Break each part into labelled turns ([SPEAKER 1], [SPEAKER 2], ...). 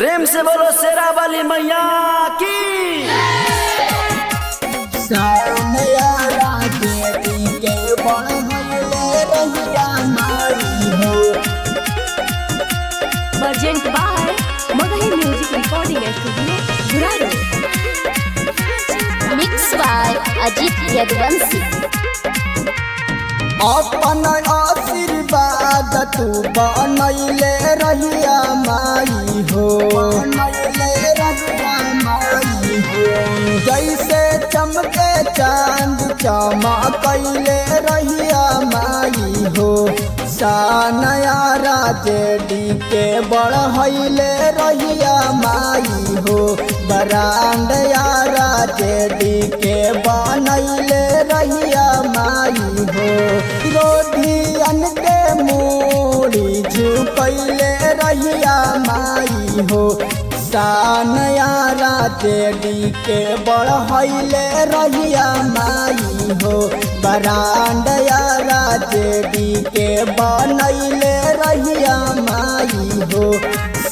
[SPEAKER 1] प्रेम से बोलो शेरा वाली मैया की।
[SPEAKER 2] Urgent by Magahi Music Recording Studio, Guraro. Mixed by Ajit Yadvansi.
[SPEAKER 3] अपन आशीर्वाद तू बनैले रहिया माई हो, जैसे चमके चांद चमकैले रहिया माई हो। सानया राजेडी के बढ़ैले रहिया माई हो, बरांडया राजेडी के बनैले रहिया माई हो। विरोधियन के मूड़ी झुकैले रहिया माई हो। सानया राजेडी के बढ़ैले रहिया माई हो, बरांडया राजेडी के बनैले रहिया माई हो।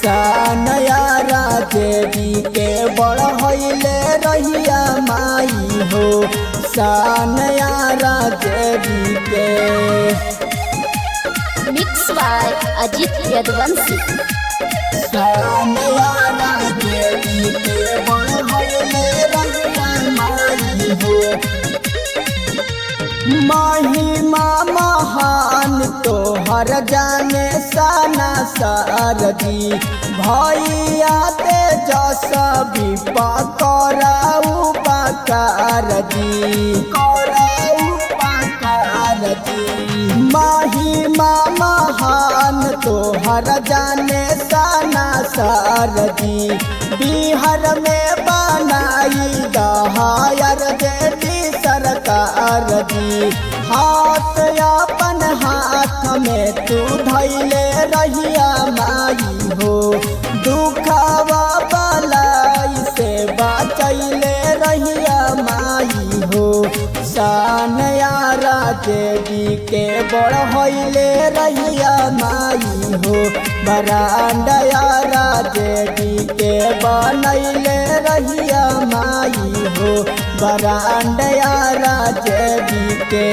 [SPEAKER 3] सानया राजेडी के बढ़ैले रहिया माई हो। सानया राजेडी के
[SPEAKER 2] Mixed by Ajit Yadvansi.
[SPEAKER 3] सानया राजेडी के बढ़ैले रहिया माई हो। महिमा महान तो हर जाने साना सारदी, भैया तेजस भी पकड़ाऊ पकारदी। महिमा महान तो हर जाने साना सारदी, बिहार में बनाई दहायर देवी सरकार दी। हाथ अपन हाथ में तू धैले रहिया माई हो, दुखवा बलाई से बचैले रहिया माई हो। सानया राजेडी के बढ़ैले रहिया माई हो, बरांडया राजेडी के बनैले रहिया माई हो। बरांडया राजेडी के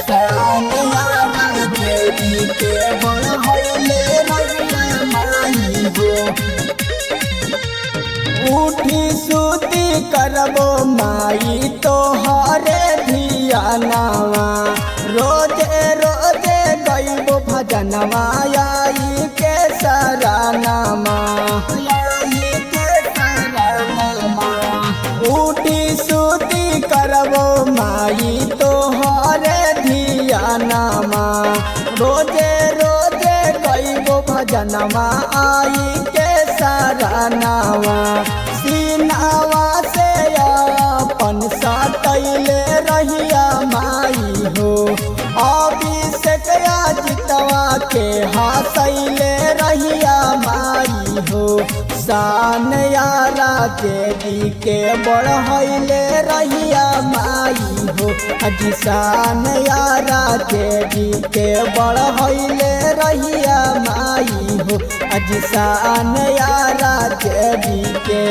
[SPEAKER 3] सानया राजेडी के बढ़ैले रहिया माई हो। उठी सुती करबो माई तो हरे धियानावा, रोजे रोजे गईबो भजनवा आई के सरानामा। उठी सुती करबो माई तो हरे धियानामा, रोजे रोजे गईबो भजनवा आई के सरानावा। सीनावा से अपन सटैले रहिया माई हो, अभिषेक जितवा के हंसैले रहिया माई हो। सानया राजेडी के बढ़ैले रहिया माई हो, अजी सानया राजेडी के बढ़ैले रहिया माई हो। अजी सानया राजेडी के